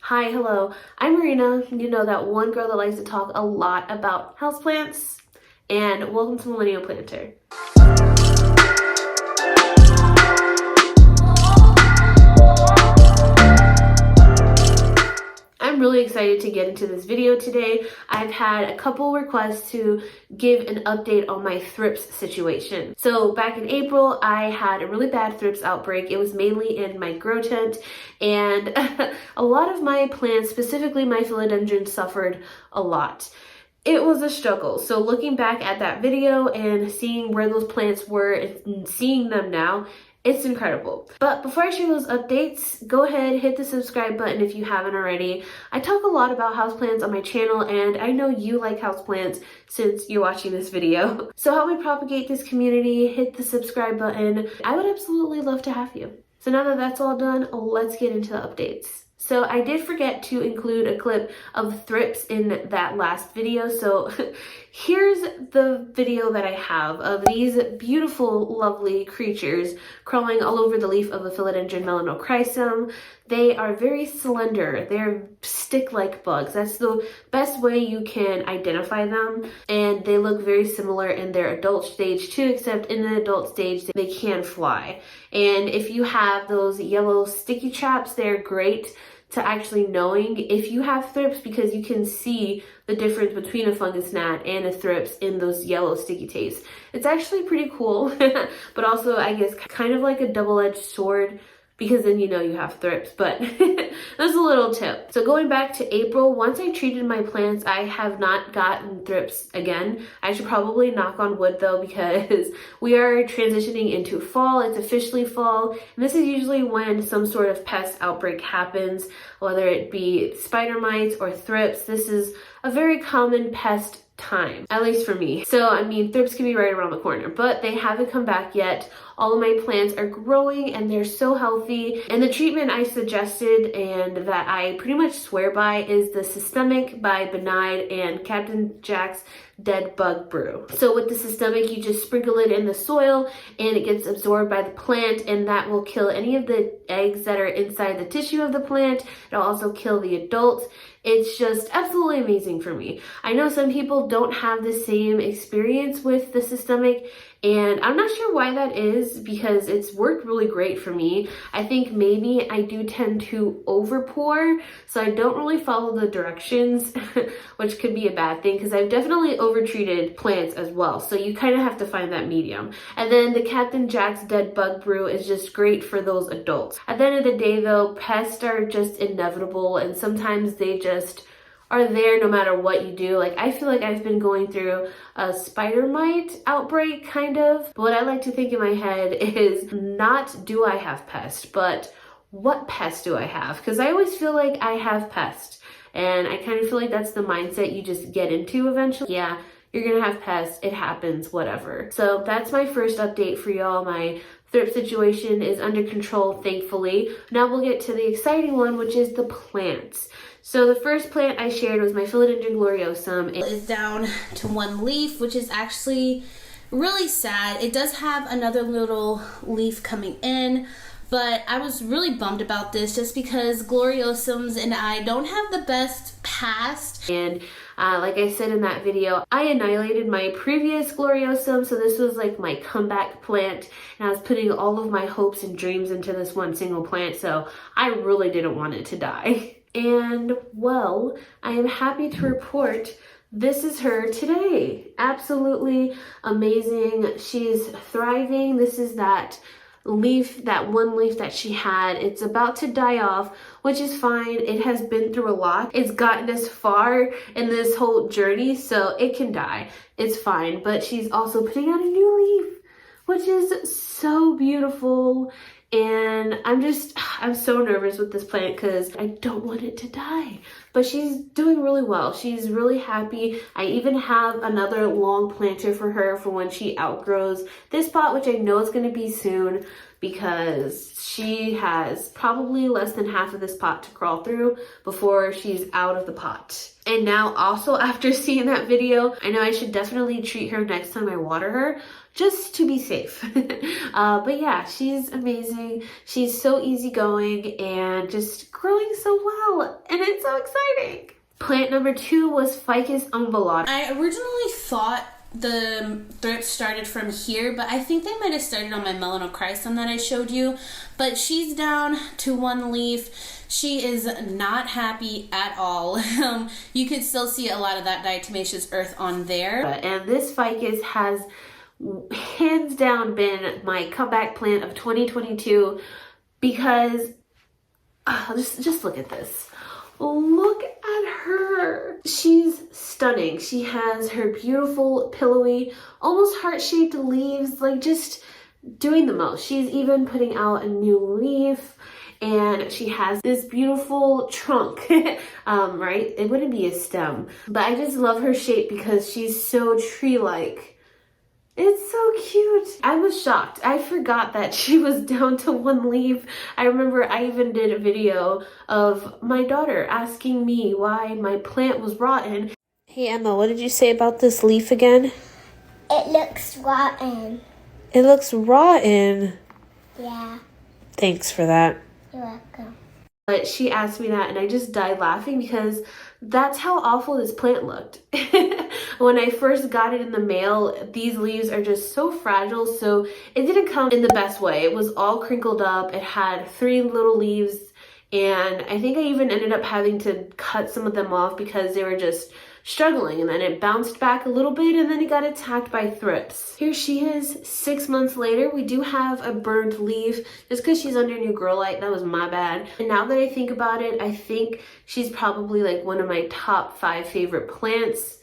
Hi, hello, I'm Marina. You know, that one girl that likes to talk a lot about houseplants. And welcome to Millennial Planter. I'm really excited to get into this video today. I've had a couple requests to give an update on my thrips situation. So back in April, I had a really bad thrips outbreak. It was mainly in my grow tent, and a lot of my plants, specifically my philodendrons, suffered a lot. It was a struggle. So looking back at that video and seeing where those plants were and seeing them now, it's incredible. But before I share those updates, go ahead, hit the subscribe button if you haven't already. I talk a lot about houseplants on my channel, and I know you like houseplants since you're watching this video. So help me propagate this community, hit the subscribe button. I would absolutely love to have you. So now that that's all done, let's get into the updates. So I did forget to include a clip of thrips in that last video. So here's the video that I have of these beautiful, lovely creatures crawling all over the leaf of a philodendron melanochrysum. They are very slender. They're stick-like bugs. That's the best way you can identify them. And they look very similar in their adult stage too, except in the adult stage, they can fly. And if you have those yellow sticky traps, they're great to actually knowing if you have thrips, because you can see the difference between a fungus gnat and a thrips in those yellow sticky tapes. It's actually pretty cool, but also I guess kind of like a double-edged sword, because then you know you have thrips, but that's a little tip. So going back to April, once I treated my plants, I have not gotten thrips again. I should probably knock on wood though, because we are transitioning into fall. It's officially fall, and this is usually when some sort of pest outbreak happens, whether it be spider mites or thrips. This is a very common pest time, at least for me. So I mean, thrips can be right around the corner, but they haven't come back yet. All of my plants are growing and they're so healthy. And the treatment I suggested and that I pretty much swear by is the Systemic by Benide and Captain Jack's Dead Bug Brew. So with the Systemic, you just sprinkle it in the soil and it gets absorbed by the plant, and that will kill any of the eggs that are inside the tissue of the plant. It'll also kill the adults. It's just absolutely amazing for me. I know some people don't have the same experience with the Systemic, and I'm not sure why that is, because it's worked really great for me. I think maybe I do tend to over pour, so I don't really follow the directions, which could be a bad thing, because I've definitely over treated plants as well. So you kind of have to find that medium. And then the Captain Jack's Dead Bug Brew is just great for those adults. At the end of the day though, pests are just inevitable, and sometimes they just are there no matter what you do. Like, I feel like I've been going through a spider mite outbreak, kind of. But what I like to think in my head is not do I have pest, but what pest do I have? Because I always feel like I have pest, and I kind of feel like that's the mindset you just get into eventually. Yeah, you're gonna have pests, it happens, whatever. So that's my first update for y'all. My thrips situation is under control, thankfully. Now we'll get to the exciting one, which is the plants. So the first plant I shared was my philodendron gloriosum. It is down to one leaf, which is actually really sad. It does have another little leaf coming in, but I was really bummed about this just because gloriosums and I don't have the best past. And like I said in that video, I annihilated my previous gloriosum, so this was like my comeback plant, and I was putting all of my hopes and dreams into this one single plant, so I really didn't want it to die. And well, I am happy to report this is her today. Absolutely amazing. She's thriving. This is that leaf, that one leaf that she had. It's about to die off, which is fine. It has been through a lot. It's gotten this far in this whole journey, so it can die. It's fine. But she's also putting out a new leaf, which is so beautiful. And I'm so nervous with this plant because I don't want it to die. But she's doing really well. She's really happy. I even have another long planter for her for when she outgrows this pot, which I know is going to be soon, because she has probably less than half of this pot to crawl through before she's out of the pot. And now also, after seeing that video, I know I should definitely treat her next time I water her, just to be safe. But yeah, she's amazing. She's so easygoing and just growing so well. And so exciting. Plant number 2 was Ficus umbellata. I originally thought the thrips started from here, but I think they might have started on my melanochrysum that I showed you. But she's down to 1 leaf. She is not happy at all. You could still see a lot of that diatomaceous earth on there. And this ficus has hands down been my comeback plant of 2022 because just look at this. Look at her. She's stunning. She has her beautiful, pillowy, almost heart-shaped leaves, like just doing the most. She's even putting out a new leaf, and she has this beautiful trunk, right? It wouldn't be a stem, but I just love her shape because she's so tree-like. It's so cute. I was shocked. I forgot that she was down to 1 leaf. I remember I even did a video of my daughter asking me why my plant was rotten. Hey Emma, what did you say about this leaf again? It looks rotten. It looks rotten. Yeah. Thanks for that. You're welcome. But she asked me that and I just died laughing because that's how awful this plant looked. When I first got it in the mail, these leaves are just so fragile, so it didn't come in the best way. It was all crinkled up. It had 3 little leaves, and I think I even ended up having to cut some of them off because they were just struggling, and then it bounced back a little bit and then it got attacked by thrips. Here she is 6 months later. We do have a burned leaf just because she's under new grow light. That was my bad. And now that I think about it, I think she's probably like one of my top 5 favorite plants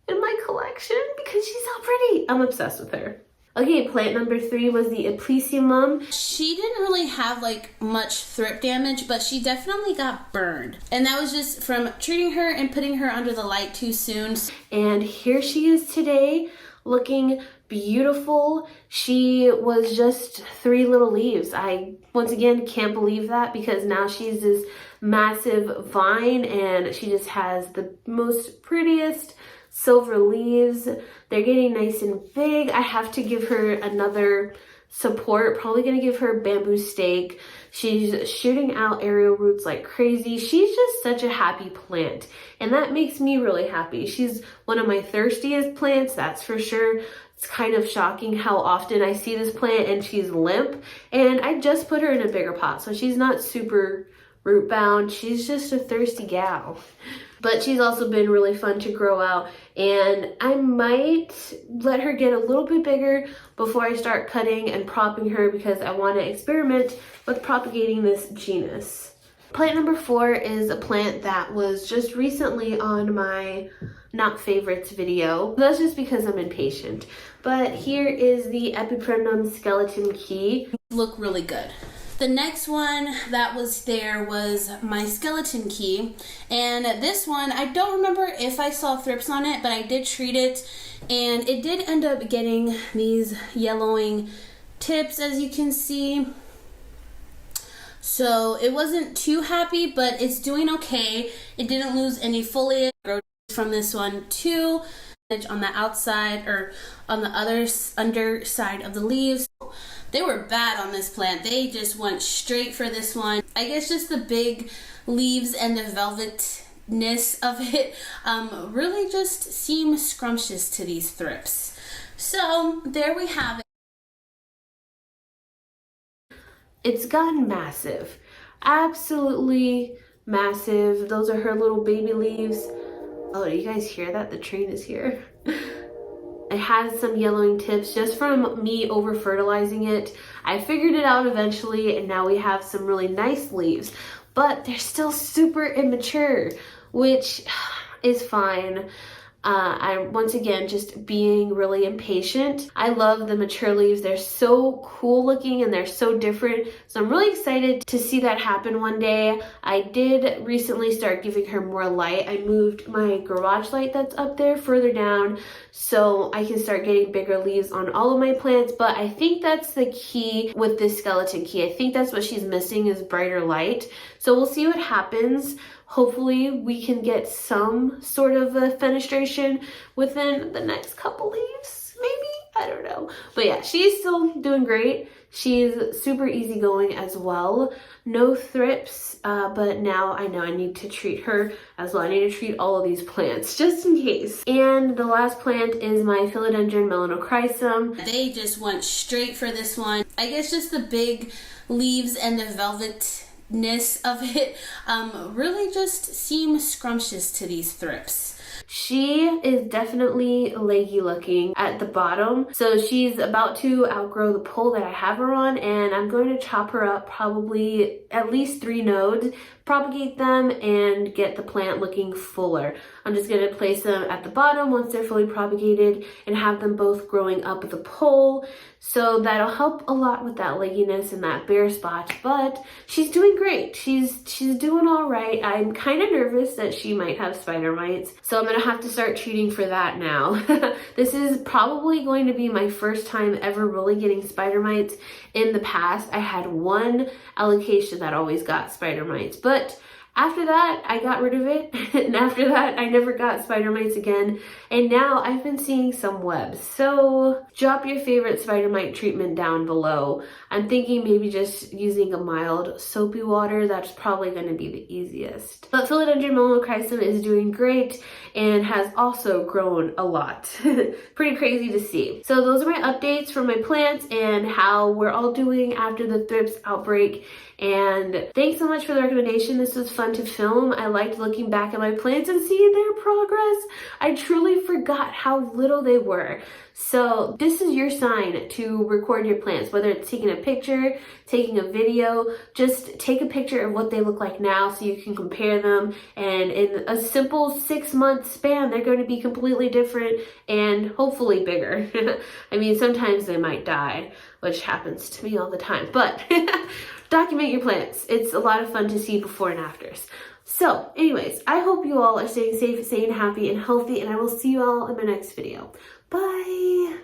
in my collection because she's so pretty. I'm obsessed with her. Okay, plant number 3 was the Aplysium. She didn't really have like much thrip damage, but she definitely got burned. And that was just from treating her and putting her under the light too soon. And here she is today, looking beautiful. She was just 3 little leaves. I, once again, can't believe that because now she's this massive vine and she just has the most prettiest silver leaves. They're getting nice and big. I have to give her another support. Probably gonna give her bamboo stake. She's shooting out aerial roots like crazy. She's just such a happy plant, and that makes me really happy. She's one of my thirstiest plants, that's for sure. It's kind of shocking how often I see this plant and she's limp, and I just put her in a bigger pot, so she's not super root bound. She's just a thirsty gal. But she's also been really fun to grow out, and I might let her get a little bit bigger before I start cutting and propping her because I want to experiment with propagating this genus. Plant number 4 is a plant that was just recently on my not favorites video. That's just because I'm impatient. But here is the Epipremnum skeleton key. Look really good. The next one that was there was my skeleton key, and this one, I don't remember if I saw thrips on it, but I did treat it, and it did end up getting these yellowing tips, as you can see. So it wasn't too happy, but it's doing okay. It didn't lose any foliage from this one too. On the outside or on the other underside of the leaves. They were bad on this plant. They just went straight for this one. I guess just the big leaves and the velvetness of it really just seem scrumptious to these thrips. So there we have it. It's gotten massive. Absolutely massive. Those are her little baby leaves. Oh, do you guys hear that? The train is here. It has some yellowing tips just from me over fertilizing it. I figured it out eventually, and now we have some really nice leaves, but they're still super immature, which is fine. I'm once again just being really impatient. I love the mature leaves. They're so cool looking and they're so different. So I'm really excited to see that happen one day. I did recently start giving her more light. I moved my garage light that's up there further down so I can start getting bigger leaves on all of my plants. But I think that's the key with this skeleton key. I think that's what she's missing is brighter light. So we'll see what happens. Hopefully we can get some sort of a fenestration within the next couple leaves, maybe? I don't know. But yeah, she's still doing great. She's super easygoing as well. No thrips, but now I know I need to treat her as well. I need to treat all of these plants just in case. And the last plant is my Philodendron melanochrysum. They just went straight for this one. I guess just the big leaves and the velvetness of it really just seem scrumptious to these thrips. She is definitely leggy looking at the bottom. So she's about to outgrow the pole that I have her on, and I'm going to chop her up probably at least 3 nodes, propagate them, and get the plant looking fuller. I'm just going to place them at the bottom once they're fully propagated and have them both growing up the pole. So that'll help a lot with that legginess and that bare spot, but she's doing great. She's doing all right. I'm kind of nervous that she might have spider mites, so I'm gonna have to start treating for that now. This is probably going to be my first time ever really getting spider mites. In the past, I had one allocation that always got spider mites, but after that, I got rid of it, and after that, I never got spider mites again, and now I've been seeing some webs. So drop your favorite spider mite treatment down below. I'm thinking maybe just using a mild soapy water. That's probably going to be the easiest. But Philodendron melanochrysum is doing great and has also grown a lot. Pretty crazy to see. So those are my updates for my plants and how we're all doing after the thrips outbreak. And thanks so much for the recommendation. This was fun to film. I liked looking back at my plants and seeing their progress. I truly forgot how little they were. So this is your sign to record your plants, whether it's taking a picture, taking a video. Just take a picture of what they look like now so you can compare them. And in a simple 6-month span, they're going to be completely different and hopefully bigger. I mean, sometimes they might die, which happens to me all the time, but document your plants. It's a lot of fun to see before and afters. So anyways, I hope you all are staying safe, staying happy and healthy, and I will see you all in my next video. Bye.